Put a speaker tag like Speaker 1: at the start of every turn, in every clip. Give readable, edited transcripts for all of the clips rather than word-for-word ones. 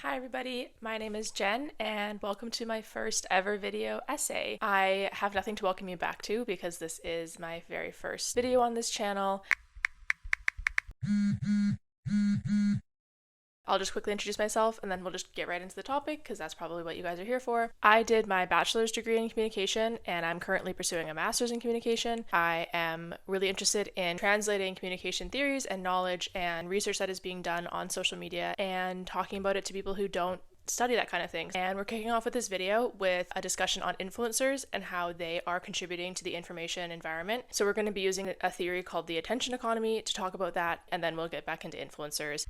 Speaker 1: Hi everybody, my name is Jen and welcome to my first ever video essay. I have nothing to welcome you back to because this is my very first video on this channel. I'll just quickly introduce myself and then we'll just get right into the topic because that's probably what you guys are here for. I did my bachelor's degree in communication and I'm currently pursuing a master's in communication. I am really interested in translating communication theories and knowledge and research that is being done on social media and talking about it to people who don't study that kind of thing. And we're kicking off with this video with a discussion on influencers and how they are contributing to the information environment. So we're going to be using a theory called the attention economy to talk about that, and then we'll get back into influencers.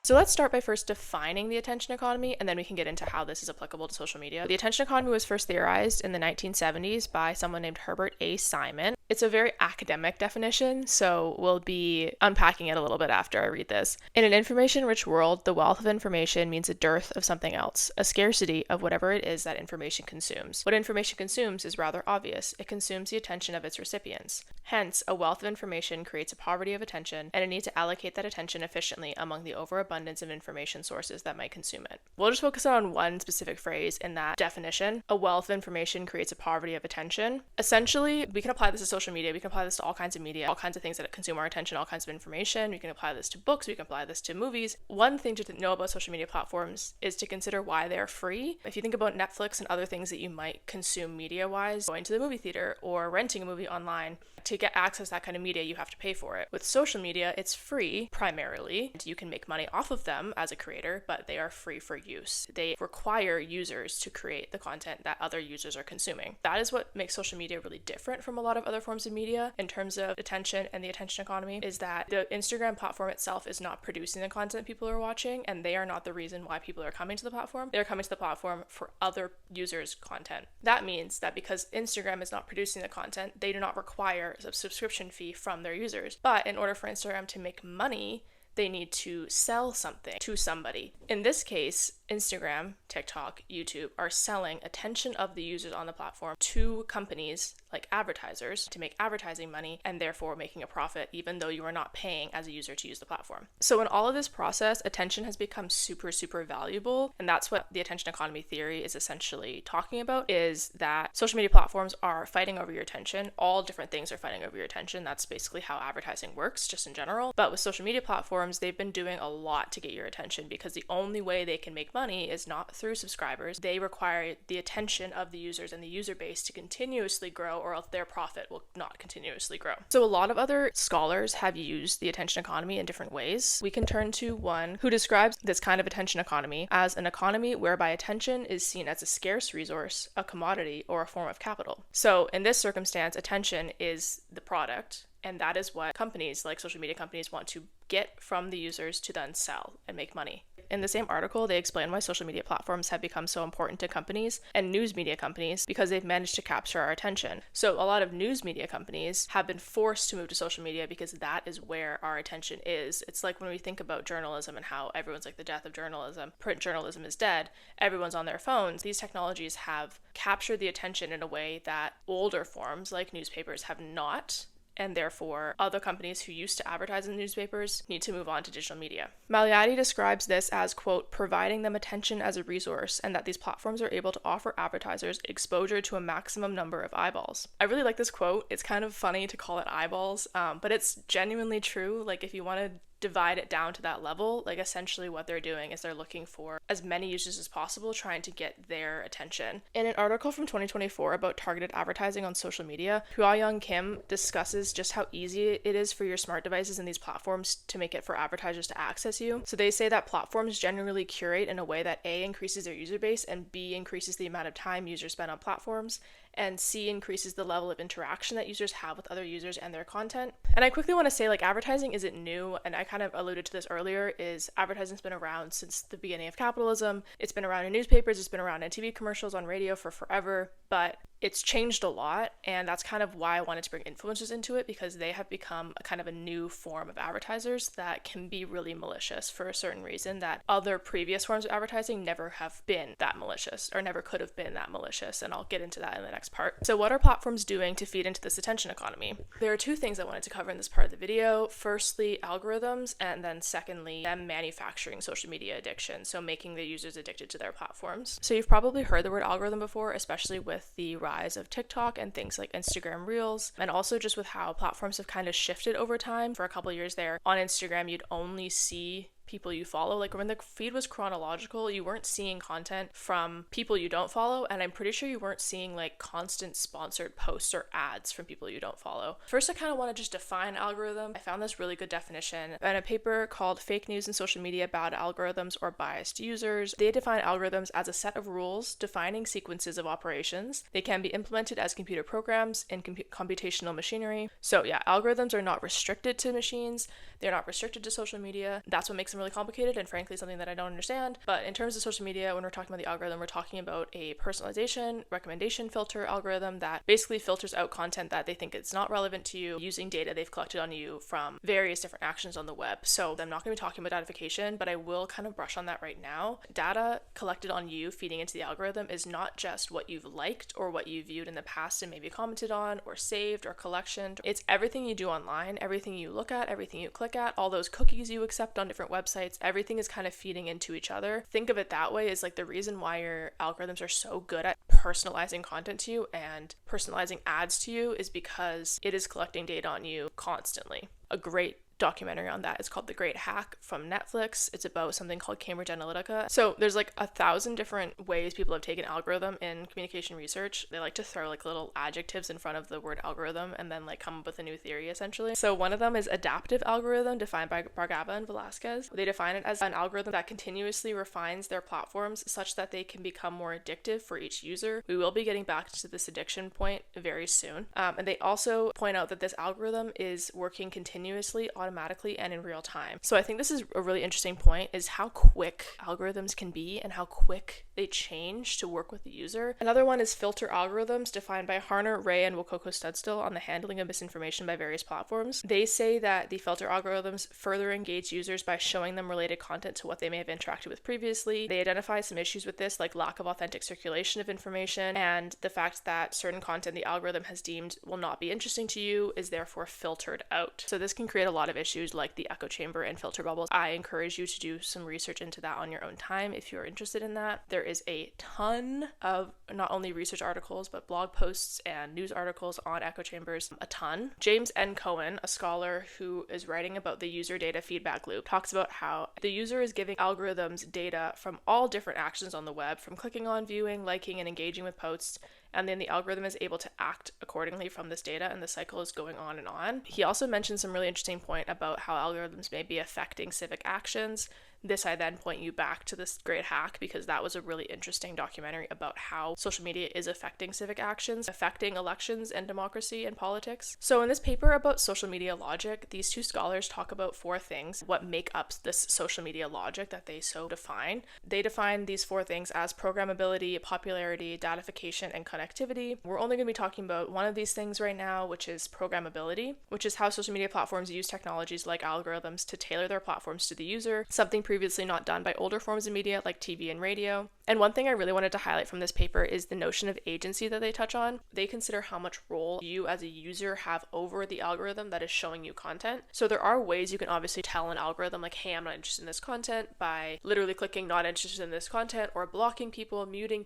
Speaker 1: So let's start by first defining the attention economy, and then we can get into how this is applicable to social media. The attention economy was first theorized in the 1970s by someone named Herbert A. Simon. It's a very academic definition, so we'll be unpacking it a little bit after I read this. In an information-rich world, the wealth of information means a dearth of something else, a scarcity of whatever it is that information consumes. What information consumes is rather obvious. It consumes the attention of its recipients. Hence, a wealth of information creates a poverty of attention and a need to allocate that attention efficiently among the overabundance of information sources that might consume it. We'll just focus on one specific phrase in that definition. A wealth of information creates a poverty of attention. Essentially, we can apply this to social media. We can apply this to all kinds of media, all kinds of things that consume our attention, all kinds of information. We can apply this to books. We can apply this to movies. One thing to know about social media platforms is to consider why they're free. If you think about Netflix and other things that you might consume media-wise, going to the movie theater or renting a movie online, to get access to that kind of media, you have to pay for it. With social media, it's free primarily. You can make money off of them as a creator, but they are free for use. They require users to create the content that other users are consuming. That is what makes social media really different from a lot of other forms of media in terms of attention and the attention economy, is that the Instagram platform itself is not producing the content people are watching, and they are not the reason why people are coming to the platform. They're coming to the platform for other users' content. That means that because Instagram is not producing the content, they do not require a subscription fee from their users. But in order for Instagram to make money, they need to sell something to somebody. In this case, Instagram, TikTok, YouTube are selling attention of the users on the platform to companies like advertisers to make advertising money and therefore making a profit even though you are not paying as a user to use the platform. So in all of this process, attention has become super valuable, and that's what the attention economy theory is essentially talking about, is that social media platforms are fighting over your attention. All different things are fighting over your attention. That's basically how advertising works just in general. But with social media platforms, they've been doing a lot to get your attention because the only way they can make money is not through subscribers. They require the attention of the users and the user base to continuously grow, or else their profit will not continuously grow. So a lot of other scholars have used the attention economy in different ways. We can turn to one who describes this kind of attention economy as an economy whereby attention is seen as a scarce resource, a commodity, or a form of capital. So in this circumstance, attention is the product, and that is what companies like social media companies want to get from the users to then sell and make money. In the same article, they explain why social media platforms have become so important to companies and news media companies because they've managed to capture our attention. So a lot of news media companies have been forced to move to social media because that is where our attention is. It's like when we think about journalism and how everyone's like the death of journalism, print journalism is dead, everyone's on their phones. These technologies have captured the attention in a way that older forms like newspapers have not. And therefore, other companies who used to advertise in newspapers need to move on to digital media. Maliadi describes this as, quote, providing them attention as a resource, and that these platforms are able to offer advertisers exposure to a maximum number of eyeballs. I really like this quote. It's kind of funny to call it eyeballs, but it's genuinely true. Like, if you want to divide it down to that level, like essentially what they're doing is they're looking for as many users as possible, trying to get their attention. In an article from 2024 about targeted advertising on social media, Hua-Young Kim discusses just how easy it is for your smart devices and these platforms to make it for advertisers to access you. So they say that platforms generally curate in a way that A, increases their user base, and B, increases the amount of time users spend on platforms, and C, increases the level of interaction that users have with other users and their content. And I quickly want to say, like, advertising isn't new, and I kind of alluded to this earlier, is advertising's been around since the beginning of capitalism. It's been around in newspapers, it's been around in TV commercials, on radio for forever, but It's changed a lot, and that's kind of why I wanted to bring influencers into it, because they have become a kind of a new form of advertisers that can be really malicious for a certain reason that other previous forms of advertising never have been that malicious, or never could have been that malicious, and I'll get into that in the next part. So what are platforms doing to feed into this attention economy? There are two things I wanted to cover in this part of the video. Firstly, algorithms, and then secondly, them manufacturing social media addiction, so making the users addicted to their platforms. So you've probably heard the word algorithm before, especially with the rise of TikTok and things like Instagram Reels, and also just with how platforms have kind of shifted over time. For a couple of years there, on Instagram, you'd only see people you follow. Like when the feed was chronological, you weren't seeing content from people you don't follow, and I'm pretty sure you weren't seeing like constant sponsored posts or ads from people you don't follow. First, I kind of want to just define algorithm. I found this really good definition in a paper called Fake News in Social Media, Bad Algorithms or Biased Users. They define algorithms as a set of rules defining sequences of operations. They can be implemented as computer programs in computational machinery. So yeah, algorithms are not restricted to machines. They're not restricted to social media. That's what makes them really complicated, and frankly something that I don't understand. But in terms of social media, when we're talking about the algorithm, we're talking about a personalization recommendation filter algorithm that basically filters out content that they think is not relevant to you using data they've collected on you from various different actions on the web. So I'm not going to be talking about datification, but I will kind of brush on that right now. Data collected on you feeding into the algorithm is not just what you've liked or what you viewed in the past and maybe commented on or saved or collectioned. It's everything you do online, everything you look at, everything you click at, all those cookies you accept on different websites. Everything is kind of feeding into each other. Think of it that way, is like the reason why your algorithms are so good at personalizing content to you and personalizing ads to you is because it is collecting data on you constantly. A great documentary on that is called The Great Hack from Netflix. It's about something called Cambridge Analytica. So there's like 1,000 different ways people have taken algorithm in communication research. They like to throw like little adjectives in front of the word algorithm and then like come up with a new theory essentially. So one of them is adaptive algorithm, defined by Bargava and Velasquez. They define it as an algorithm that continuously refines their platforms such that they can become more addictive for each user. We will be getting back to this addiction point very soon. And they also point out that this algorithm is working continuously, automatically, and in real time. So I think this is a really interesting point, is how quick algorithms can be and how quick they change to work with the user. Another one is filter algorithms, defined by Harner, Ray, and Wokoko-Studstill on the handling of misinformation by various platforms. They say that the filter algorithms further engage users by showing them related content to what they may have interacted with previously. They identify some issues with this, like lack of authentic circulation of information, and the fact that certain content the algorithm has deemed will not be interesting to you is therefore filtered out. So this can create a lot of issues like the echo chamber and filter bubbles. I encourage you to do some research into that on your own time if you're interested in that. There is a ton of not only research articles but blog posts and news articles on echo chambers, a ton. James N. Cohen, a scholar who is writing about the user data feedback loop, talks about how the user is giving algorithms data from all different actions on the web, from clicking on, viewing, liking, and engaging with posts, and then the algorithm is able to act accordingly from this data, and the cycle is going on and on. He also mentioned some really interesting point about how algorithms may be affecting civic actions. This I then point you back to this Great Hack, because that was a really interesting documentary about how social media is affecting civic actions, affecting elections and democracy and politics. So in this paper about social media logic, these two scholars talk about 4 things, what make up this social media logic that they so define. They define these 4 things as programmability, popularity, datification, and connectivity. We're only going to be talking about one of these things right now, which is programmability, which is how social media platforms use technologies like algorithms to tailor their platforms to the user, something previously not done by older forms of media like TV and radio. And one thing I really wanted to highlight from this paper is the notion of agency that they touch on. They consider how much role you as a user have over the algorithm that is showing you content. So there are ways you can obviously tell an algorithm like, hey, I'm not interested in this content, by literally clicking not interested in this content, or blocking people, muting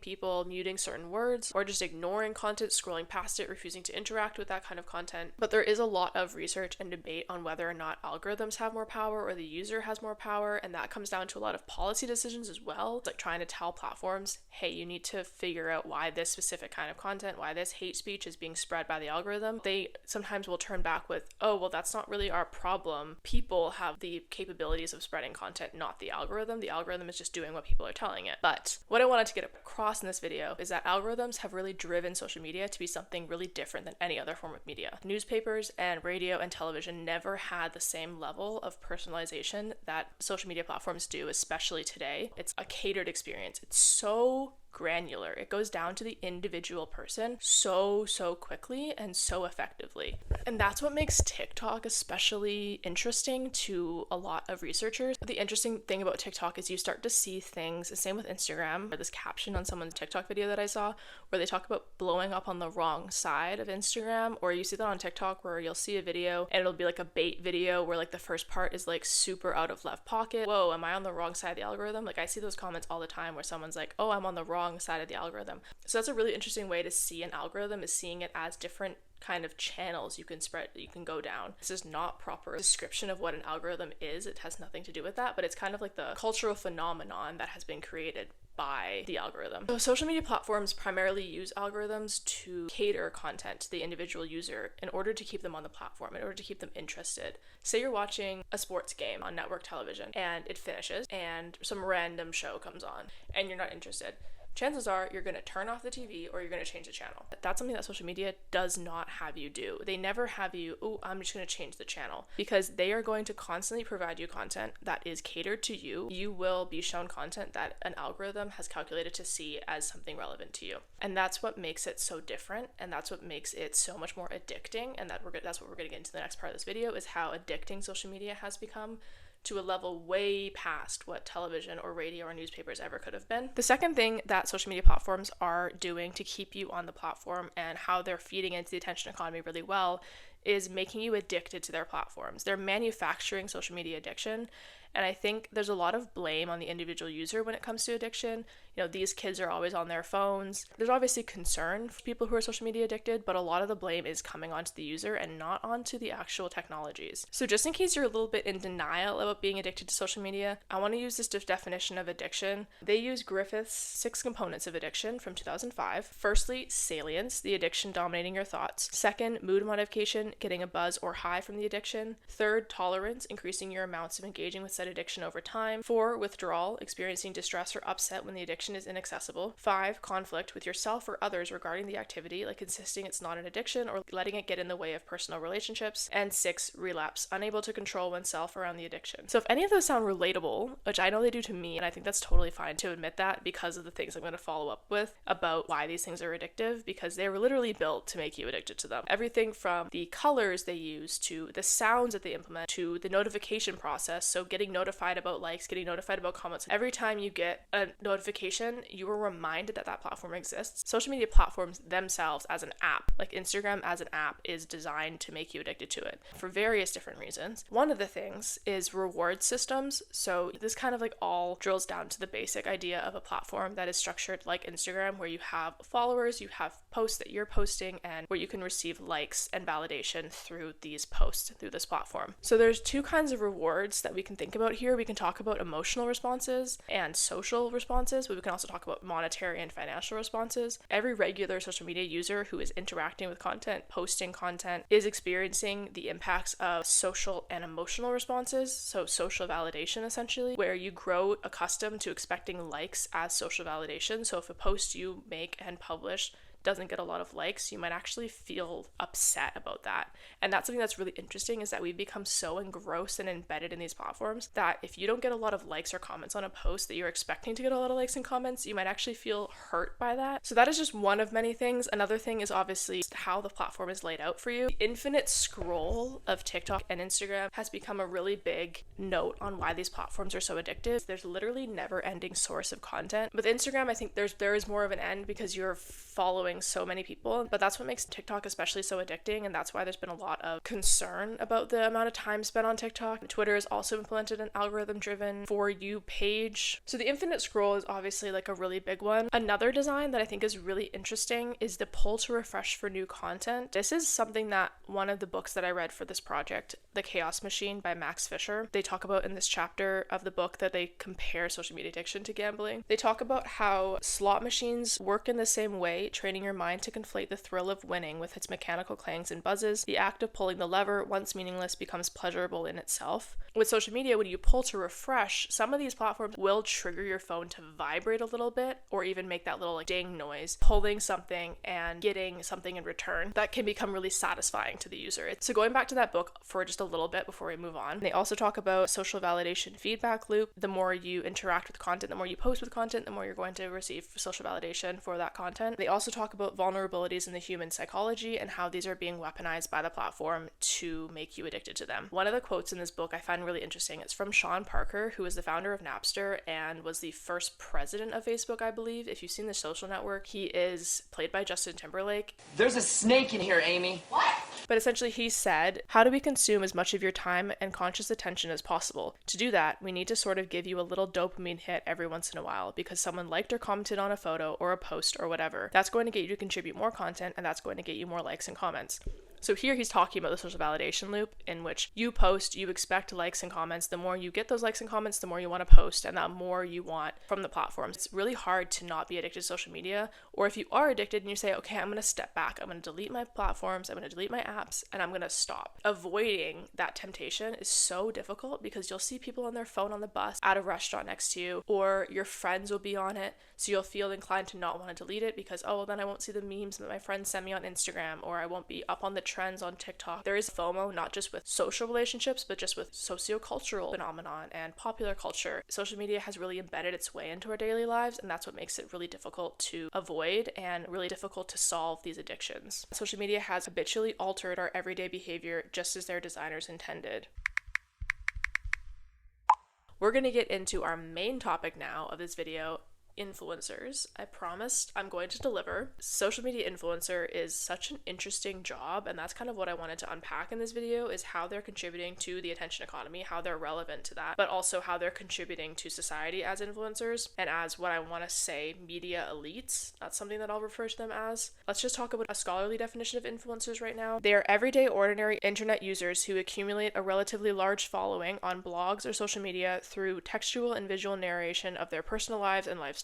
Speaker 1: certain words, or just ignoring content, scrolling past it, refusing to interact with that kind of content. But there is a lot of research and debate on whether or not algorithms have more power or the user has more power, and that comes down to a lot of policy decisions as well. It's like trying to tell platforms, hey, you need to figure out why this specific kind of content, why this hate speech is being spread by the algorithm. They sometimes will turn back with, oh, well, that's not really our problem. People have the capabilities of spreading content, not the algorithm. The algorithm is just doing what people are telling it. But what I wanted to get across in this video is that algorithms have really driven social media to be something really different than any other form of media. Newspapers and radio and television never had the same level of personalization that social media platforms do, especially today. It's a catered experience. It's so granular. It goes down to the individual person so quickly and so effectively. And that's what makes TikTok especially interesting to a lot of researchers. The interesting thing about TikTok is you start to see things, the same with Instagram, or this caption on someone's TikTok video that I saw where they talk about blowing up on the wrong side of Instagram, or you see that on TikTok where you'll see a video and it'll be like a bait video where like the first part is like super out of left pocket. Whoa, am I on the wrong side of the algorithm? Like I see those comments all the time where someone's like, oh, I'm on the wrong side of the algorithm. So that's a really interesting way to see an algorithm, is seeing it as different kind of channels you can go down. This is not proper description of what an algorithm is. It has nothing to do with that, but it's kind of like the cultural phenomenon that has been created by the algorithm. So social media platforms primarily use algorithms to cater content to the individual user in order to keep them on the platform, in order to keep them interested. Say you're watching a sports game on network television and it finishes and some random show comes on and you're not interested. Chances are you're going to turn off the TV or you're going to change the channel. That's something that social media does not have you do. They never have you, oh, I'm just going to change the channel, because they are going to constantly provide you content that is catered to you. You will be shown content that an algorithm has calculated to see as something relevant to you. And that's what makes it so different, and that's what makes it so much more addicting, and that's what we're going to get into the next part of this video, is how addicting social media has become, to a level way past what television or radio or newspapers ever could have been. The second thing that social media platforms are doing to keep you on the platform, and how they're feeding into the attention economy really well, is making you addicted to their platforms. They're manufacturing social media addiction, and I think there's a lot of blame on the individual user when it comes to addiction. You know, these kids are always on their phones. There's obviously concern for people who are social media addicted, but a lot of the blame is coming onto the user and not onto the actual technologies. So just in case you're a little bit in denial about being addicted to social media, I want to use this definition of addiction. They use Griffith's 6 components of addiction from 2005. Firstly, salience, the addiction dominating your thoughts. Second, mood modification, getting a buzz or high from the addiction. Third, tolerance, increasing your amounts of engaging with said addiction over time. 4, withdrawal, experiencing distress or upset when the addiction is inaccessible. 5, conflict with yourself or others regarding the activity, like insisting it's not an addiction or letting it get in the way of personal relationships. And 6, relapse, unable to control oneself around the addiction. So if any of those sound relatable, which I know they do to me, and I think that's totally fine to admit that, because of the things I'm going to follow up with about why these things are addictive, because they were literally built to make you addicted to them. Everything from the colors they use, to the sounds that they implement, to the notification process, so getting notified about likes, getting notified about comments. Every time you get a notification, you are reminded that that platform exists. Social media platforms themselves as an app, like Instagram as an app, is designed to make you addicted to it for various different reasons. One of the things is reward systems. So this kind of like all drills down to the basic idea of a platform that is structured like Instagram, where you have followers, you have posts that you're posting, and where you can receive likes and validation through these posts, through this platform. So there's 2 kinds of rewards that we can think about here. We can talk about emotional responses and social responses, but we can also talk about monetary and financial responses. Every regular social media user who is interacting with content, posting content, is experiencing the impacts of social and emotional responses. So social validation, essentially, where you grow accustomed to expecting likes as social validation. So if a post you make and publish doesn't get a lot of likes, you might actually feel upset about that. And that's something that's really interesting, is that we've become so engrossed and embedded in these platforms that if you don't get a lot of likes or comments on a post that you're expecting to get a lot of likes and comments, you might actually feel hurt by that. So that is just one of many things. Another thing is obviously how the platform is laid out for you. The infinite scroll of TikTok and Instagram has become a really big note on why these platforms are so addictive. There's literally never-ending source of content. With Instagram, I think there is more of an end because you're following so many people, but that's what makes TikTok especially so addicting, and that's why there's been a lot of concern about the amount of time spent on TikTok. Twitter has also implemented an algorithm-driven For You page. So the infinite scroll is obviously like a really big one. Another design that I think is really interesting is the pull to refresh for new content. This is something that one of the books that I read for this project, The Chaos Machine by Max Fisher, they talk about in this chapter of the book, that they compare social media addiction to gambling. They talk about how slot machines work in the same way, training your mind to conflate the thrill of winning with its mechanical clangs and buzzes. The act of pulling the lever, once meaningless, becomes pleasurable in itself. With social media, when you pull to refresh, some of these platforms will trigger your phone to vibrate a little bit, or even make that little ding noise, pulling something and getting something in return. That can become really satisfying to the user. So going back to that book for just a little bit before we move on, they also talk about social validation feedback loop. The more you interact with content, the more you post with content, the more you're going to receive social validation for that content. They also talk about vulnerabilities in the human psychology and how these are being weaponized by the platform to make you addicted to them. One of the quotes in this book I find really interesting. It's from Sean Parker, who is the founder of Napster and was the first president of Facebook, I believe. If you've seen The Social Network, he is played by Justin Timberlake.
Speaker 2: There's a snake in here, Amy. What?
Speaker 1: But essentially he said, how do we consume as much of your time and conscious attention as possible? To do that, we need to sort of give you a little dopamine hit every once in a while because someone liked or commented on a photo or a post or whatever. That's going to get you to contribute more content, and that's going to get you more likes and comments. So here he's talking about the social validation loop in which you post, you expect likes and comments. The more you get those likes and comments, the more you want to post and the more you want from the platforms. It's really hard to not be addicted to social media. Or if you are addicted and you say, okay, I'm going to step back, I'm going to delete my platforms, I'm going to delete my apps, and I'm going to stop. Avoiding that temptation is so difficult because you'll see people on their phone on the bus at a restaurant next to you, or your friends will be on it. So you'll feel inclined to not want to delete it because, oh, well, then I won't see the memes that my friends send me on Instagram, or I won't be up on the trends on TikTok. There is FOMO, not just with social relationships, but just with sociocultural phenomenon and popular culture. Social media has really embedded its way into our daily lives, and that's what makes it really difficult to avoid and really difficult to solve these addictions. Social media has habitually altered our everyday behavior just as their designers intended. We're going to get into our main topic now of this video, influencers. I promised I'm going to deliver. Social media influencer is such an interesting job, and that's kind of what I wanted to unpack in this video, is how they're contributing to the attention economy, how they're relevant to that, but also how they're contributing to society as influencers and as what I want to say, media elites. That's something that I'll refer to them as. Let's just talk about a scholarly definition of influencers right now. They are everyday ordinary internet users who accumulate a relatively large following on blogs or social media through textual and visual narration of their personal lives and lifestyles.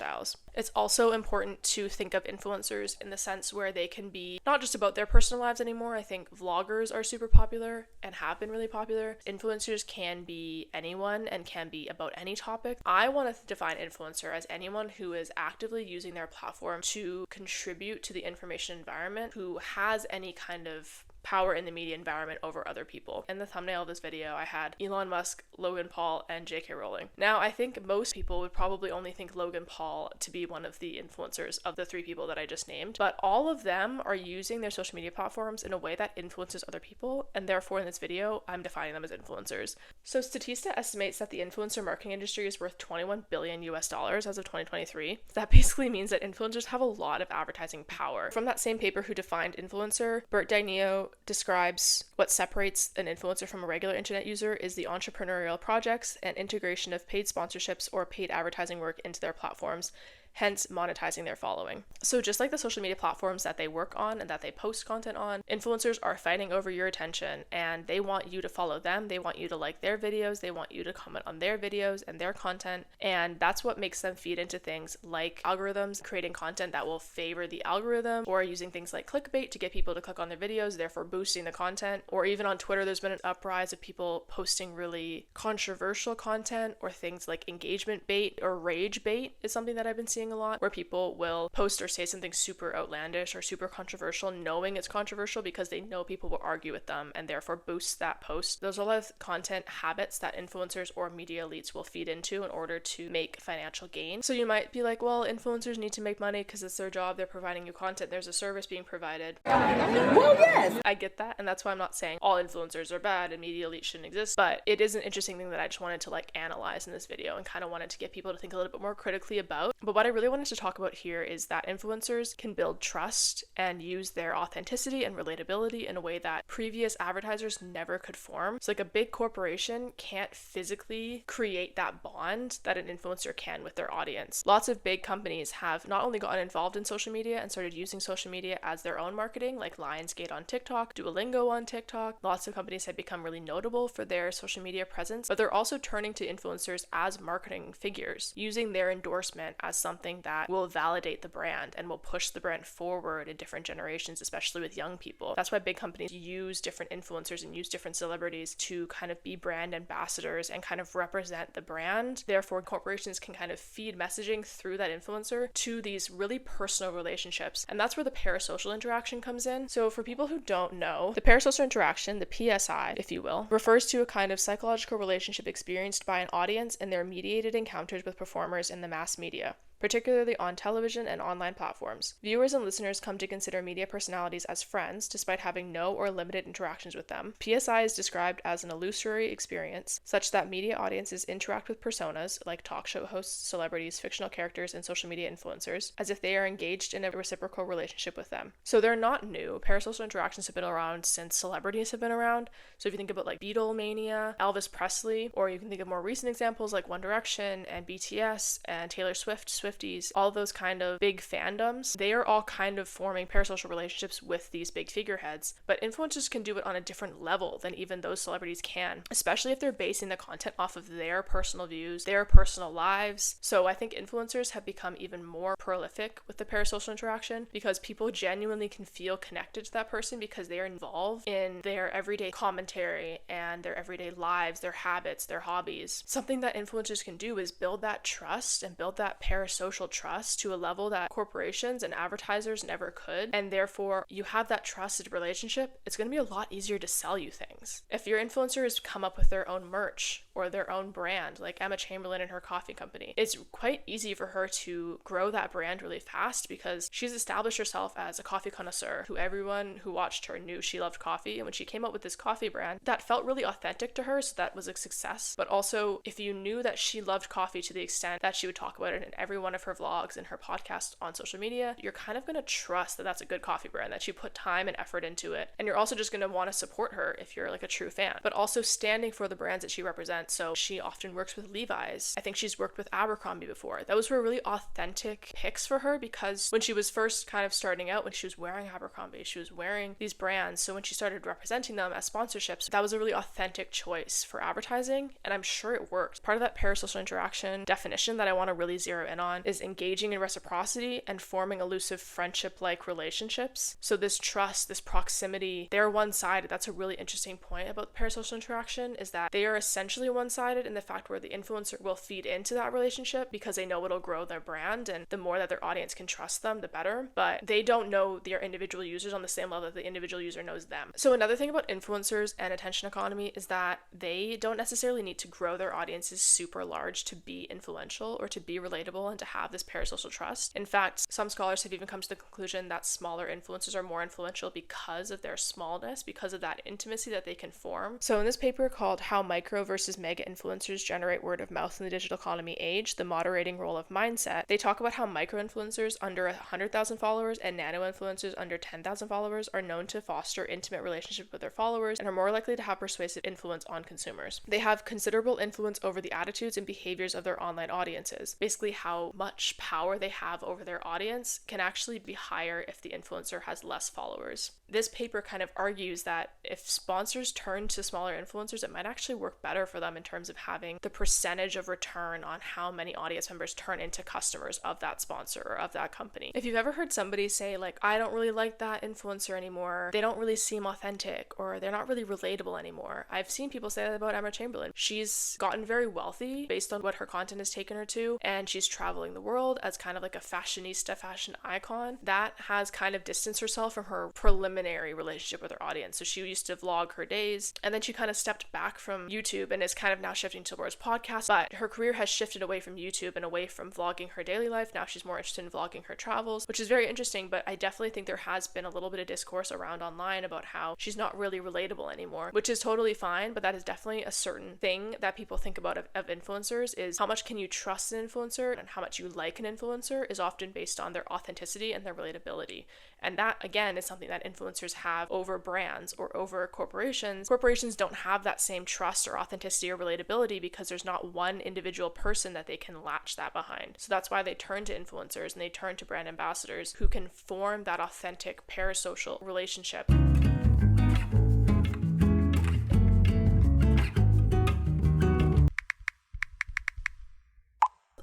Speaker 1: It's also important to think of influencers in the sense where they can be not just about their personal lives anymore. I think vloggers are super popular and have been really popular. Influencers can be anyone and can be about any topic. I want to define influencer as anyone who is actively using their platform to contribute to the information environment, who has any kind of power in the media environment over other people. In the thumbnail of this video, I had Elon Musk, Logan Paul, and J.K. Rowling. Now, I think most people would probably only think Logan Paul to be one of the influencers of the three people that I just named, but all of them are using their social media platforms in a way that influences other people, and therefore in this video, I'm defining them as influencers. So Statista estimates that the influencer marketing industry is worth $21 billion as of 2023. That basically means that influencers have a lot of advertising power. From that same paper who defined influencer, Bert Daigneault describes what separates an influencer from a regular internet user is the entrepreneurial projects and integration of paid sponsorships or paid advertising work into their platforms, hence monetizing their following. So just like the social media platforms that they work on and that they post content on, influencers are fighting over your attention, and they want you to follow them, they want you to like their videos, they want you to comment on their videos and their content, and that's what makes them feed into things like algorithms, creating content that will favor the algorithm, or using things like clickbait to get people to click on their videos, therefore boosting the content. Or even on Twitter, there's been an uprise of people posting really controversial content, or things like engagement bait or rage bait is something that I've been seeing a lot, where people will post or say something super outlandish or super controversial knowing it's controversial because they know people will argue with them and therefore boost that post. There's a lot of content habits that influencers or media elites will feed into in order to make financial gain. So you might be like, well, influencers need to make money because it's their job, they're providing you content, there's a service being provided. Well, yes! I get that, and that's why I'm not saying all influencers are bad and media elites shouldn't exist, but it is an interesting thing that I just wanted to analyze in this video and kind of wanted to get people to think a little bit more critically about. But what I really wanted to talk about here is that influencers can build trust and use their authenticity and relatability in a way that previous advertisers never could form. So a big corporation can't physically create that bond that an influencer can with their audience. Lots of big companies have not only gotten involved in social media and started using social media as their own marketing, like Lionsgate on TikTok, Duolingo on TikTok. Lots of companies have become really notable for their social media presence, but they're also turning to influencers as marketing figures, using their endorsement as something something that will validate the brand and will push the brand forward in different generations, especially with young people. That's why big companies use different influencers and use different celebrities to kind of be brand ambassadors and kind of represent the brand. Therefore, corporations can kind of feed messaging through that influencer to these really personal relationships. And that's where the parasocial interaction comes in. So for people who don't know, the parasocial interaction, the PSI, if you will, refers to a kind of psychological relationship experienced by an audience in their mediated encounters with performers in the mass media, particularly on television and online platforms. Viewers and listeners come to consider media personalities as friends, despite having no or limited interactions with them. PSI is described as an illusory experience, such that media audiences interact with personas, like talk show hosts, celebrities, fictional characters, and social media influencers, as if they are engaged in a reciprocal relationship with them. So they're not new. Parasocial interactions have been around since celebrities have been around. So if you think about like Beatlemania, Elvis Presley, or you can think of more recent examples like One Direction and BTS and Taylor Swift, Swifties, all those kind of big fandoms, they are all kind of forming parasocial relationships with these big figureheads. But influencers can do it on a different level than even those celebrities can, especially if they're basing the content off of their personal views, their personal lives. So I think influencers have become even more prolific with the parasocial interaction because people genuinely can feel connected to that person because they are involved in their everyday commentary and their everyday lives, their habits, their hobbies. Something that influencers can do is build that trust and build that parasocial trust to a level that corporations and advertisers never could. And therefore, you have that trusted relationship, it's going to be a lot easier to sell you things. If your influencer has come up with their own merch or their own brand, like Emma Chamberlain and her coffee company, it's quite easy for her to grow that brand really fast because she's established herself as a coffee connoisseur who everyone who watched her knew she loved coffee. And when she came up with this coffee brand, that felt really authentic to her, so that was a success. But also, if you knew that she loved coffee to the extent that she would talk about it in every one of her vlogs and her podcast on social media, you're kind of going to trust that that's a good coffee brand, that she put time and effort into it. And you're also just going to want to support her if you're like a true fan, but also standing for the brands that she represents. So she often works with Levi's. I think she's worked with Abercrombie before. Those were really authentic picks for her because when she was first kind of starting out, when she was wearing Abercrombie, she was wearing these brands. So when she started representing them as sponsorships, that was a really authentic choice for advertising. And I'm sure it worked. Part of that parasocial interaction definition that I want to really zero in on is engaging in reciprocity and forming elusive friendship-like relationships. So this trust, this proximity, they're one-sided. That's a really interesting point about parasocial interaction, is that they are essentially one-sided in the fact where the influencer will feed into that relationship because they know it'll grow their brand, and the more that their audience can trust them, the better. But they don't know their individual users on the same level that the individual user knows them. So another thing about influencers and attention economy is that they don't necessarily need to grow their audiences super large to be influential or to be relatable and to have this parasocial trust. In fact, some scholars have even come to the conclusion that smaller influencers are more influential because of their smallness, because of that intimacy that they can form. So in this paper called How Micro versus Mega Influencers Generate Word of Mouth in the Digital Economy Age, the Moderating Role of Mindset, they talk about how micro influencers under 100,000 followers and nano influencers under 10,000 followers are known to foster intimate relationships with their followers and are more likely to have persuasive influence on consumers. They have considerable influence over the attitudes and behaviors of their online audiences. Basically, how much power they have over their audience can actually be higher if the influencer has less followers. This paper kind of argues that if sponsors turn to smaller influencers, it might actually work better for them in terms of having the percentage of return on how many audience members turn into customers of that sponsor or of that company. If you've ever heard somebody say like, I don't really like that influencer anymore, they don't really seem authentic, or they're not really relatable anymore. I've seen people say that about Emma Chamberlain. She's gotten very wealthy based on what her content has taken her to, and she's traveling the world as kind of like a fashionista, fashion icon. That has kind of distanced herself from her preliminary relationship with her audience. So she used to vlog her days, and then she kind of stepped back from YouTube and is kind of now shifting towards podcasts, but her career has shifted away from YouTube and away from vlogging her daily life. Now she's more interested in vlogging her travels, which is very interesting, but I definitely think there has been a little bit of discourse around online about how she's not really relatable anymore, which is totally fine, but that is definitely a certain thing that people think about of influencers, is how much can you trust an influencer and how much you like an influencer is often based on their authenticity and their relatability. And that, again, is something that influencers have over brands or over corporations. Corporations don't have that same trust or authenticity or relatability because there's not one individual person that they can latch that behind. So that's why they turn to influencers and they turn to brand ambassadors who can form that authentic parasocial relationship.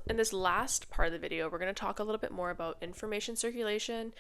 Speaker 1: In this last part of the video, we're going to talk a little bit more about information circulation,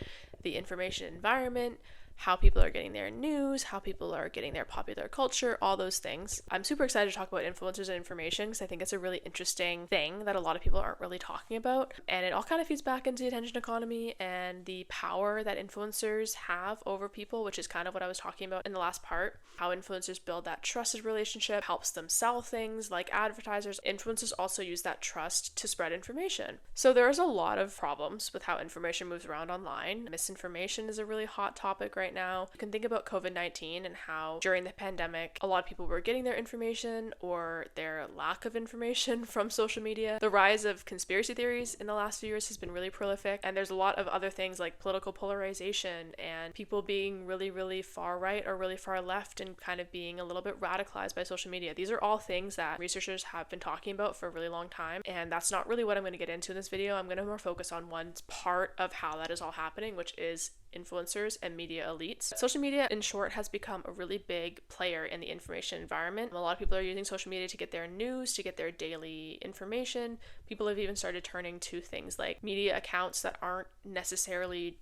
Speaker 1: the information environment, how people are getting their news, how people are getting their popular culture, all those things. I'm super excited to talk about influencers and information because I think it's a really interesting thing that a lot of people aren't really talking about. And it all kind of feeds back into the attention economy and the power that influencers have over people, which is kind of what I was talking about in the last part. How influencers build that trusted relationship, helps them sell things like advertisers. Influencers also use that trust to spread information. So there's a lot of problems with how information moves around online. Misinformation is a really hot topic right now. You can think about COVID-19 and how during the pandemic, a lot of people were getting their information or their lack of information from social media. The rise of conspiracy theories in the last few years has been really prolific, and there's a lot of other things like political polarization and people being really, really far right or really far left and kind of being a little bit radicalized by social media. These are all things that researchers have been talking about for a really long time, and that's not really what I'm going to get into in this video. I'm going to more focus on one part of how that is all happening, which is influencers and media elites. Social media, in short, has become a really big player in the information environment. A lot of people are using social media to get their news, to get their daily information. People have even started turning to things like media accounts that aren't necessarily,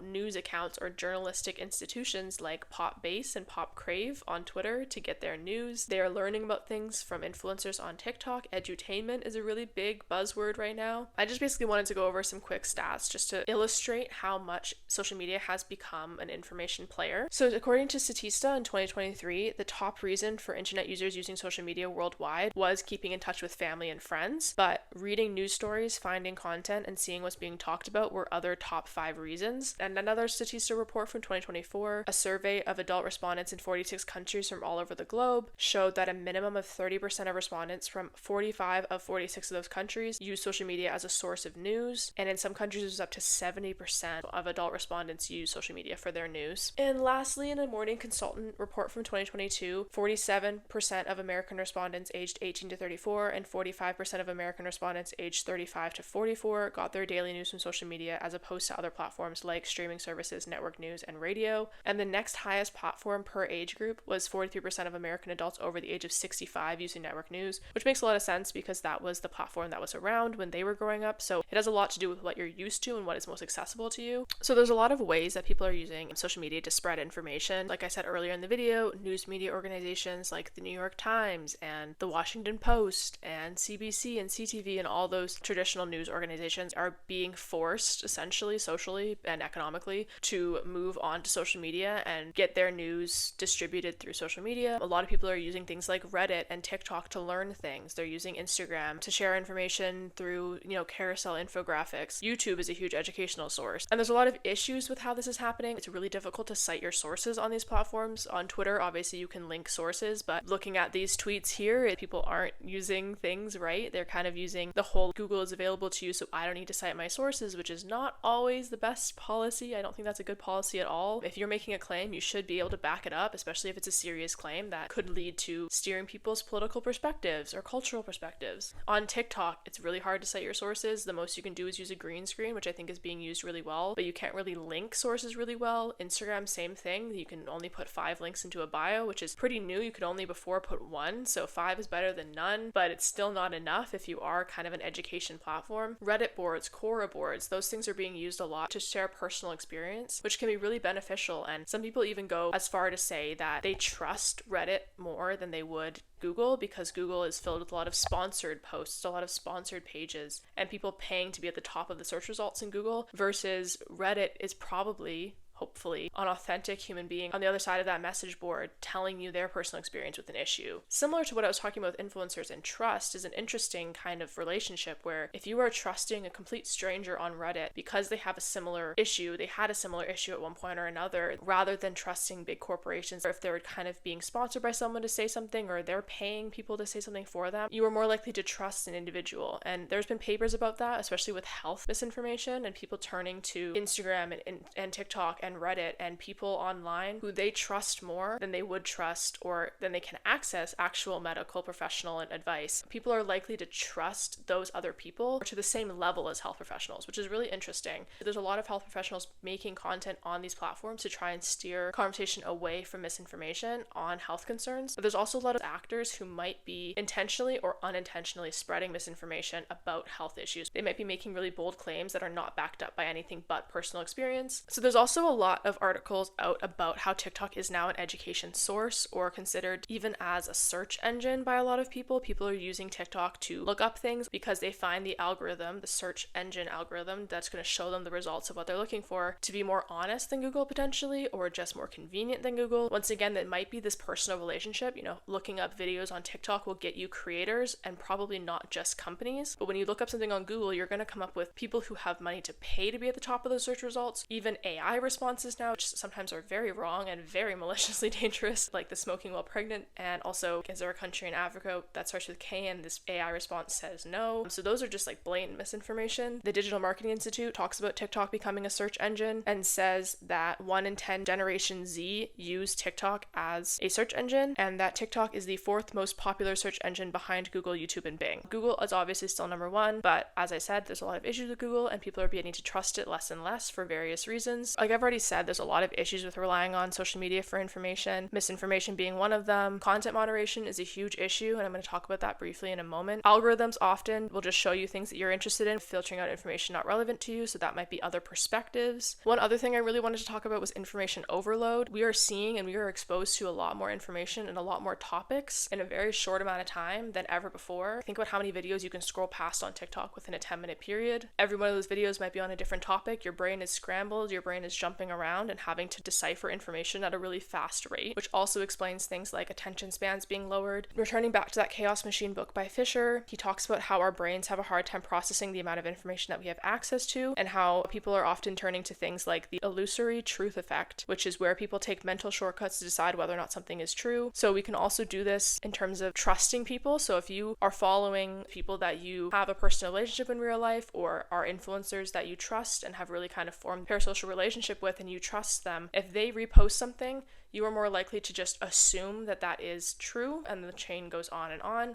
Speaker 1: news accounts or journalistic institutions like Pop Base and Pop Crave on Twitter to get their news. They are learning about things from influencers on TikTok. Edutainment is a really big buzzword right now. I just basically wanted to go over some quick stats just to illustrate how much social media has become an information player. So according to Statista in 2023, the top reason for internet users using social media worldwide was keeping in touch with family and friends, but reading news stories, finding content, and seeing what's being talked about were other top 5 reasons. And another Statista report from 2024, a survey of adult respondents in 46 countries from all over the globe, showed that a minimum of 30% of respondents from 45 of 46 of those countries use social media as a source of news, and in some countries it was up to 70% of adult respondents use social media for their news. And lastly, in a Morning Consultant report from 2022, 47% of American respondents aged 18 to 34 and 45% of American respondents aged 35 to 44 got their daily news from social media as opposed to other platforms like streaming services, network news, and radio. And the next highest platform per age group was 43% of American adults over the age of 65 using network news, which makes a lot of sense because that was the platform that was around when they were growing up. So it has a lot to do with what you're used to and what is most accessible to you. So there's a lot of ways that people are using social media to spread information. Like I said earlier in the video, news media organizations like the New York Times and the Washington Post and CBC and CTV and all those traditional news organizations are being forced, essentially, socially and economically, to move on to social media and get their news distributed through social media. A lot of people are using things like Reddit and TikTok to learn things. They're using Instagram to share information through, carousel infographics. YouTube is a huge educational source. And there's a lot of issues with how this is happening. It's really difficult to cite your sources on these platforms. On Twitter, obviously you can link sources, but looking at these tweets here, people aren't using things right. They're kind of using the whole Google is available to you, so I don't need to cite my sources, which is not always the best policy. I don't think that's a good policy at all. If you're making a claim, you should be able to back it up, especially if it's a serious claim that could lead to steering people's political perspectives or cultural perspectives. On TikTok, it's really hard to cite your sources. The most you can do is use a green screen, which I think is being used really well, but you can't really link sources really well. Instagram, same thing. You can only put 5 links into a bio, which is pretty new. You could only before put 1, so 5 is better than none, but it's still not enough if you are kind of an education platform. Reddit boards, Quora boards, those things are being used a lot to share personal experience, which can be really beneficial. And some people even go as far to say that they trust Reddit more than they would Google because Google is filled with a lot of sponsored posts, a lot of sponsored pages, and people paying to be at the top of the search results in Google, versus Reddit is probably, hopefully, an authentic human being on the other side of that message board telling you their personal experience with an issue. Similar to what I was talking about with influencers and trust is an interesting kind of relationship where if you are trusting a complete stranger on Reddit because they have a similar issue, they had a similar issue at one point or another, rather than trusting big corporations, or if they're kind of being sponsored by someone to say something or they're paying people to say something for them, you are more likely to trust an individual. And there's been papers about that, especially with health misinformation and people turning to Instagram and TikTok and Reddit and people online who they trust more than they would trust or than they can access actual medical professional advice. People are likely to trust those other people to the same level as health professionals, which is really interesting. There's a lot of health professionals making content on these platforms to try and steer conversation away from misinformation on health concerns. But there's also a lot of actors who might be intentionally or unintentionally spreading misinformation about health issues. They might be making really bold claims that are not backed up by anything but personal experience. So there's also a lot of articles out about how TikTok is now an education source or considered even as a search engine by a lot of people. People are using TikTok to look up things because they find the algorithm, the search engine algorithm, that's going to show them the results of what they're looking for to be more honest than Google potentially, or just more convenient than Google. Once again, that might be this personal relationship. Looking up videos on TikTok will get you creators and probably not just companies. But when you look up something on Google, you're going to come up with people who have money to pay to be at the top of those search results. Even AI responses now, which sometimes are very wrong and very maliciously dangerous, like the smoking while pregnant. And also, is there a country in Africa that starts with K and this AI response says no? So those are just like blatant misinformation. The Digital Marketing Institute talks about TikTok becoming a search engine and says that 1 in 10 Generation Z use TikTok as a search engine, and that TikTok is the 4th most popular search engine behind Google, YouTube, and Bing. Google is obviously still number 1, but as I said, there's a lot of issues with Google and people are beginning to trust it less and less for various reasons. Like I've already said, there's a lot of issues with relying on social media for information, misinformation being one of them. Content moderation is a huge issue, and I'm going to talk about that briefly in a moment. Algorithms often will just show you things that you're interested in, filtering out information not relevant to you, so that might be other perspectives. One other thing I really wanted to talk about was information overload. We are seeing and we are exposed to a lot more information and a lot more topics in a very short amount of time than ever before. Think about how many videos you can scroll past on TikTok within a 10-minute period. Every one of those videos might be on a different topic. Your brain is scrambled, your brain is jumping around and having to decipher information at a really fast rate, which also explains things like attention spans being lowered. Returning back to that Chaos Machine book by Fisher, he talks about how our brains have a hard time processing the amount of information that we have access to, and how people are often turning to things like the illusory truth effect, which is where people take mental shortcuts to decide whether or not something is true. So we can also do this in terms of trusting people. So if you are following people that you have a personal relationship in real life, or are influencers that you trust and have really kind of formed a parasocial relationship with and you trust them, if they repost something, you are more likely to just assume that that is true, and the chain goes on.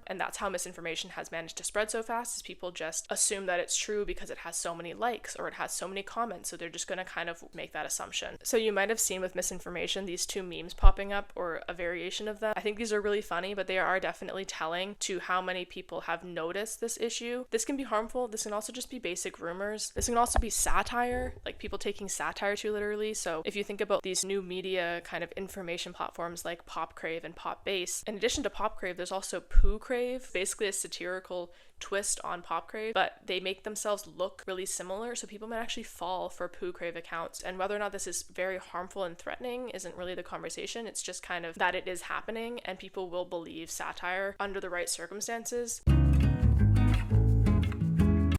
Speaker 1: And that's how misinformation has managed to spread so fast, is people just assume that it's true because it has so many likes or it has so many comments, so they're just going to kind of make that assumption. So you might have seen with misinformation these 2 memes popping up, or a variation of them. I think these are really funny, but they are definitely telling to how many people have noticed this issue. This can be harmful. This can also just be basic rumors. This can also be satire, like people taking satire too literally. So if you think about these new media kind of information platforms like PopCrave and PopBase. In addition to PopCrave, there's also PooCrave, basically a satirical twist on PopCrave, but they make themselves look really similar, so people might actually fall for PooCrave accounts. And whether or not this is very harmful and threatening isn't really the conversation. It's just kind of that it is happening, and people will believe satire under the right circumstances.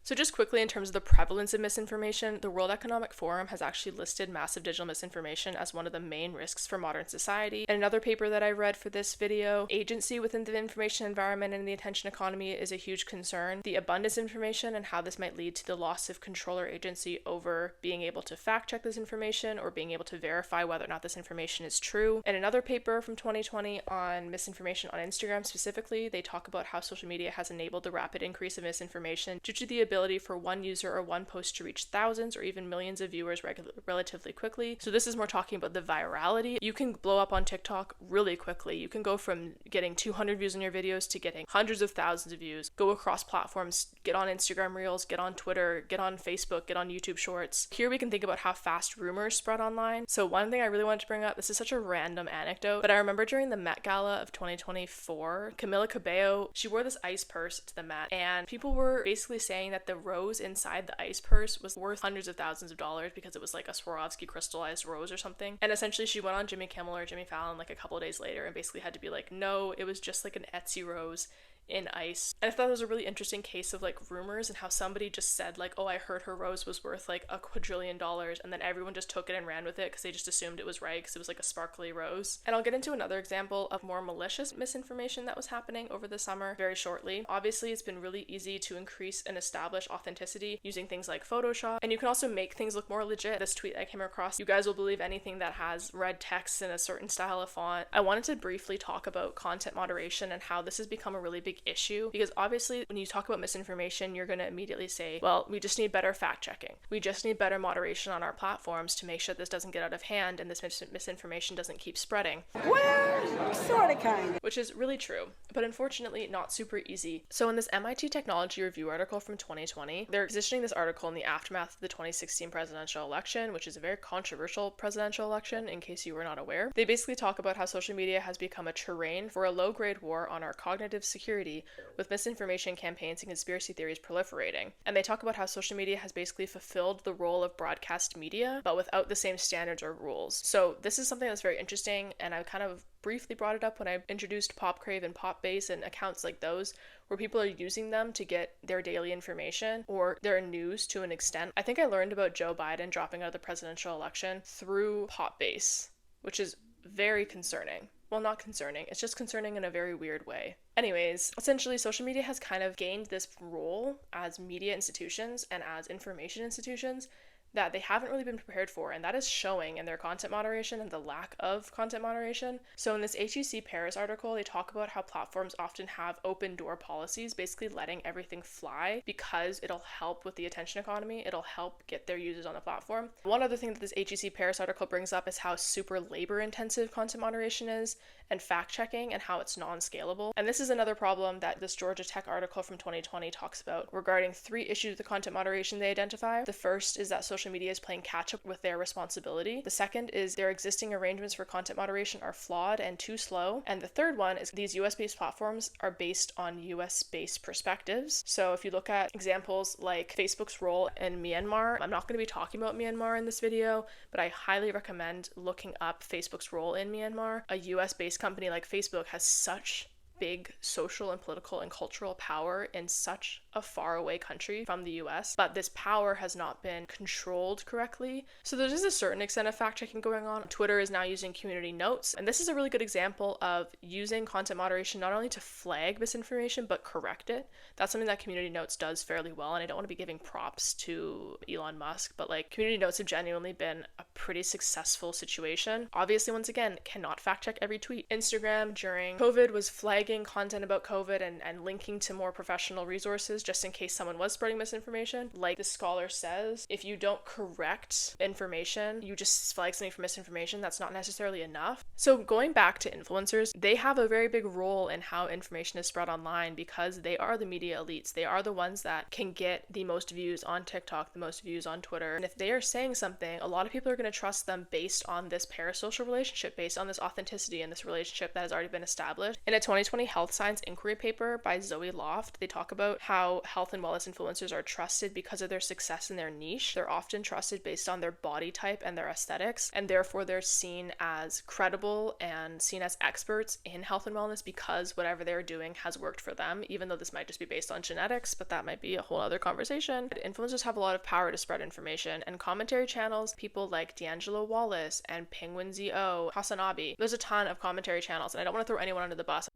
Speaker 1: So just quickly, in terms of the prevalence of misinformation, the World Economic Forum has actually listed massive digital misinformation as one of the main risks for modern society. In another paper that I read for this video, agency within the information environment and the attention economy is a huge concern. The abundance of information and how this might lead to the loss of control or agency over being able to fact check this information or being able to verify whether or not this information is true. In another paper from 2020 on misinformation on Instagram specifically, they talk about how social media has enabled the rapid increase of misinformation due to the ability for one user or one post to reach thousands or even millions of viewers relatively quickly. So this is more talking about the virality. You can blow up on TikTok really quickly. You can go from getting 200 views on your videos to getting hundreds of thousands of views, go across platforms, get on Instagram Reels, get on Twitter, get on Facebook, get on YouTube Shorts. Here we can think about how fast rumors spread online. So one thing I really wanted to bring up, this is such a random anecdote, but I remember during the Met Gala of 2024, Camila Cabello, she wore this ice purse to the Met, and people were basically saying that the rose inside the ice purse was worth hundreds of thousands of dollars because it was like a Swarovski crystallized rose or something. And essentially she went on Jimmy Kimmel or Jimmy Fallon like a couple of days later and basically had to be like, no, it was just like an Etsy rose. in ice. And I thought it was a really interesting case of like rumors and how somebody just said like, oh, I heard her rose was worth like $1 quadrillion, and then everyone just took it and ran with it because they just assumed it was right because it was like a sparkly rose. And I'll get into another example of more malicious misinformation that was happening over the summer very shortly. Obviously, it's been really easy to increase and establish authenticity using things like Photoshop, and you can also make things look more legit. This tweet I came across, you guys will believe anything that has red text in a certain style of font. I wanted to briefly talk about content moderation and how this has become a really big issue, because obviously when you talk about misinformation, you're going to immediately say, well, we just need better fact checking. We just need better moderation on our platforms to make sure this doesn't get out of hand and this misinformation doesn't keep spreading.
Speaker 3: Well, sort of kind.
Speaker 1: Which is really true, but unfortunately not super easy. So in this MIT Technology Review article from 2020, they're positioning this article in the aftermath of the 2016 presidential election, which is a very controversial presidential election, in case you were not aware. They basically talk about how social media has become a terrain for a low-grade war on our cognitive security, with misinformation campaigns and conspiracy theories proliferating. And they talk about how social media has basically fulfilled the role of broadcast media, but without the same standards or rules. So this is something that's very interesting, and I kind of briefly brought it up when I introduced PopCrave and PopBase and accounts like those, where people are using them to get their daily information or their news to an extent. I think I learned about Joe Biden dropping out of the presidential election through PopBase, which is very concerning. Well, not concerning, it's just concerning in a very weird way. Anyways, essentially social media has kind of gained this role as media institutions and as information institutions that they haven't really been prepared for, and that is showing in their content moderation and the lack of content moderation. So in this HEC Paris article, they talk about how platforms often have open door policies, basically letting everything fly because it'll help with the attention economy, it'll help get their users on the platform. One other thing that this HEC Paris article brings up is how super labor intensive content moderation is, and fact checking, and how it's non-scalable. And this is another problem that this Georgia Tech article from 2020 talks about regarding 3 issues with content moderation they identify. The first is that social media is playing catch up with their responsibility. The second is their existing arrangements for content moderation are flawed and too slow. And the third one is these US-based platforms are based on US-based perspectives. So if you look at examples like Facebook's role in Myanmar, I'm not going to be talking about Myanmar in this video, but I highly recommend looking up Facebook's role in Myanmar. A US-based company like Facebook has such big social and political and cultural power in such a faraway country from the US, but this power has not been controlled correctly. So there's just a certain extent of fact checking going on. Twitter is now using community notes, and this is a really good example of using content moderation not only to flag misinformation but correct it. That's something that community notes does fairly well, and I don't want to be giving props to Elon Musk, but like community notes have genuinely been a pretty successful situation. Obviously, once again, cannot fact check every tweet. Instagram during COVID was flagging content about COVID and linking to more professional resources just in case someone was spreading misinformation. Like the scholar says, if you don't correct information, you just flag something for misinformation, that's not necessarily enough. So going back to influencers, they have a very big role in how information is spread online because they are the media elites. They are the ones that can get the most views on TikTok, the most views on Twitter. And if they are saying something, a lot of people are going to trust them based on this parasocial relationship, based on this authenticity and this relationship that has already been established. In a 2020 Health Science Inquiry paper by Zoe Loft, they talk about how health and wellness influencers are trusted because of their success in their niche. They're often trusted based on their body type and their aesthetics, and therefore they're seen as credible and seen as experts in health and wellness because whatever they're doing has worked for them, even though this might just be based on genetics, but that might be a whole other conversation. Influencers have a lot of power to spread information, and commentary channels, people like D'Angelo Wallace and Penguin ZO, Hasanabi, there's a ton of commentary channels, and I don't want to throw anyone under the bus.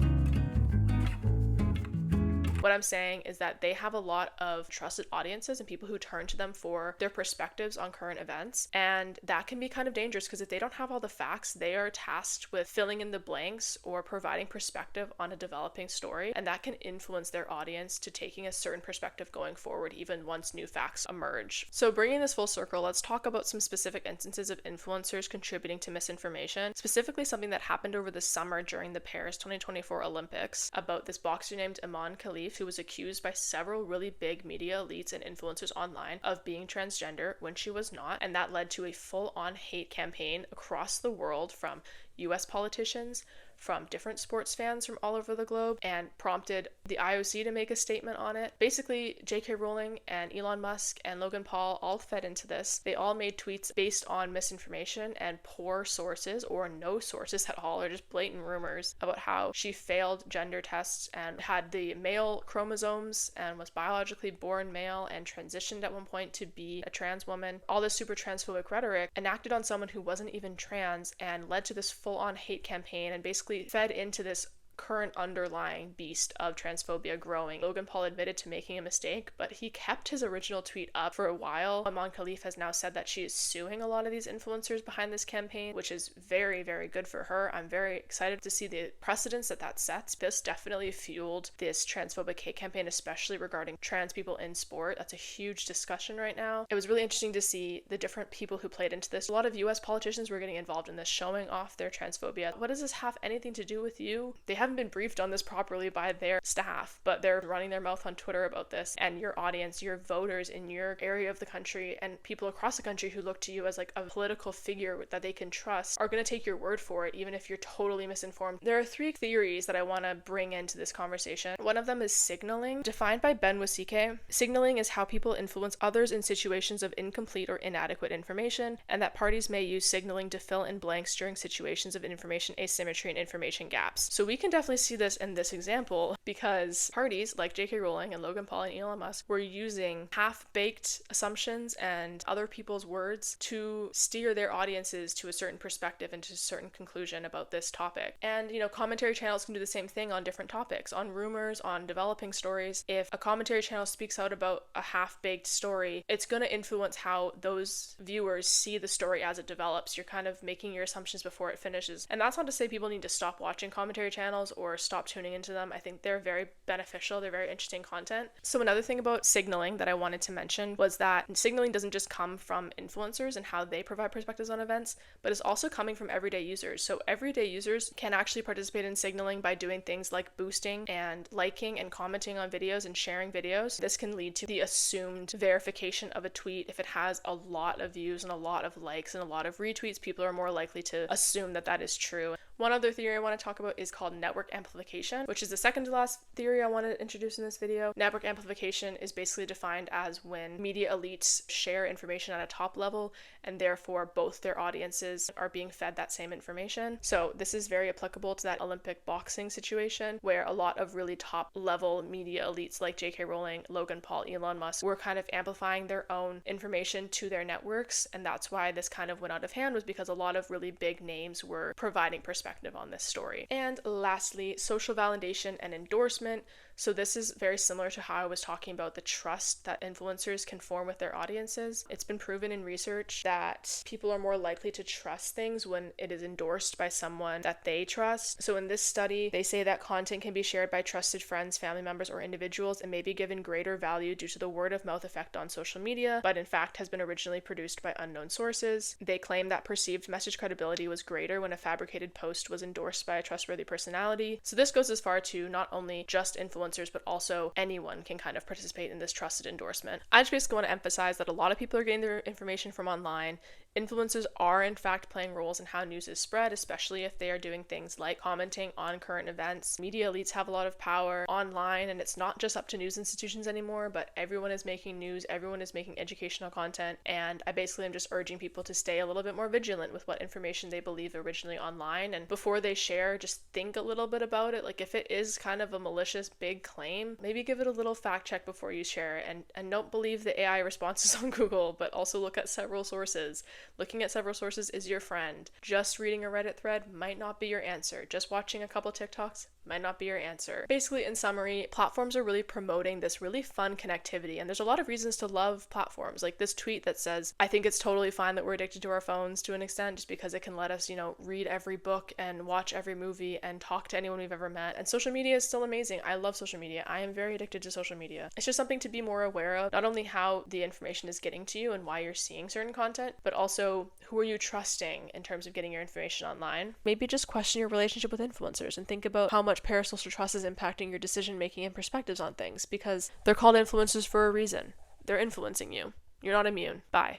Speaker 1: What I'm saying is that they have a lot of trusted audiences and people who turn to them for their perspectives on current events. And that can be kind of dangerous because if they don't have all the facts, they are tasked with filling in the blanks or providing perspective on a developing story. And that can influence their audience to taking a certain perspective going forward, even once new facts emerge. So bringing this full circle, let's talk about some specific instances of influencers contributing to misinformation, specifically something that happened over the summer during the Paris 2024 Olympics about this boxer named Iman Khalif, who was accused by several really big media elites and influencers online of being transgender when she was not, and that led to a full-on hate campaign across the world from US politicians, from different sports fans from all over the globe and prompted the IOC to make a statement on it. Basically, J.K. Rowling and Elon Musk and Logan Paul all fed into this. They all made tweets based on misinformation and poor sources or no sources at all, or just blatant rumors about how she failed gender tests and had the male chromosomes and was biologically born male and transitioned at one point to be a trans woman. All this super transphobic rhetoric enacted on someone who wasn't even trans and led to this full-on hate campaign and basically fed into this current underlying beast of transphobia growing. Logan Paul admitted to making a mistake, but he kept his original tweet up for a while. Iman Khalif has now said that she is suing a lot of these influencers behind this campaign, which is very, very good for her. I'm very excited to see the precedents that sets. This definitely fueled this transphobic hate campaign, especially regarding trans people in sport. That's a huge discussion right now. It was really interesting to see the different people who played into this. A lot of US politicians were getting involved in this, showing off their transphobia. What does this have anything to do with you? They haven't been briefed on this properly by their staff, but they're running their mouth on Twitter about this, and your audience, your voters in your area of the country and people across the country who look to you as like a political figure that they can trust are going to take your word for it, even if you're totally misinformed. There are 3 theories that I want to bring into this conversation. One of them is signaling, defined by Ben Wasike. Signaling is how people influence others in situations of incomplete or inadequate information, and that parties may use signaling to fill in blanks during situations of information asymmetry and information gaps. So we can definitely see this in this example because parties like J.K. Rowling and Logan Paul and Elon Musk were using half-baked assumptions and other people's words to steer their audiences to a certain perspective and to a certain conclusion about this topic. And, commentary channels can do the same thing on different topics, on rumors, on developing stories. If a commentary channel speaks out about a half-baked story, it's going to influence how those viewers see the story as it develops. You're kind of making your assumptions before it finishes. And that's not to say people need to stop watching commentary channels or stop tuning into them. I think they're very beneficial. They're very interesting content. So another thing about signaling that I wanted to mention was that signaling doesn't just come from influencers and how they provide perspectives on events, but it's also coming from everyday users. So everyday users can actually participate in signaling by doing things like boosting and liking and commenting on videos and sharing videos. This can lead to the assumed verification of a tweet. If it has a lot of views and a lot of likes and a lot of retweets, people are more likely to assume that that is true. One other theory I want to talk about is called network amplification, which is the second to last theory I want to introduce in this video. Network amplification is basically defined as when media elites share information at a top level and therefore both their audiences are being fed that same information. So this is very applicable to that Olympic boxing situation where a lot of really top level media elites like J.K. Rowling, Logan Paul, Elon Musk were kind of amplifying their own information to their networks, and that's why this kind of went out of hand, was because a lot of really big names were providing perspective on this story. And lastly, social validation and endorsement. So this is very similar to how I was talking about the trust that influencers can form with their audiences. It's been proven in research that people are more likely to trust things when it is endorsed by someone that they trust. So in this study, they say that content can be shared by trusted friends, family members, or individuals and may be given greater value due to the word of mouth effect on social media, but in fact has been originally produced by unknown sources. They claim that perceived message credibility was greater when a fabricated post was endorsed by a trustworthy personality. So this goes as far to not only just influencers, but also anyone can kind of participate in this trusted endorsement. I just basically want to emphasize that a lot of people are getting their information from online. Influencers are in fact playing roles in how news is spread, especially if they are doing things like commenting on current events. Media elites have a lot of power online, and it's not just up to news institutions anymore, but everyone is making news, everyone is making educational content, and I basically am just urging people to stay a little bit more vigilant with what information they believe originally online, and before they share, just think a little bit about it. Like if it is kind of a malicious big claim, maybe give it a little fact check before you share it, and don't believe the AI responses on Google, but also look at several sources. Looking at several sources is your friend. Just reading a Reddit thread might not be your answer. Just watching a couple TikToks might not be your answer. Basically, in summary, platforms are really promoting this really fun connectivity, and there's a lot of reasons to love platforms. Like this tweet that says, I think it's totally fine that we're addicted to our phones to an extent, just because it can let us, read every book and watch every movie and talk to anyone we've ever met. And social media is still amazing. I love social media. I am very addicted to social media. It's just something to be more aware of, not only how the information is getting to you and why you're seeing certain content, but also who are you trusting in terms of getting your information online. Maybe just question your relationship with influencers and think about how much parasocial trust is impacting your decision making and perspectives on things, because they're called influencers for a reason. They're influencing you. You're not immune. Bye.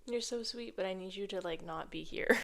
Speaker 1: You're so sweet, but I need you to, like, not be here.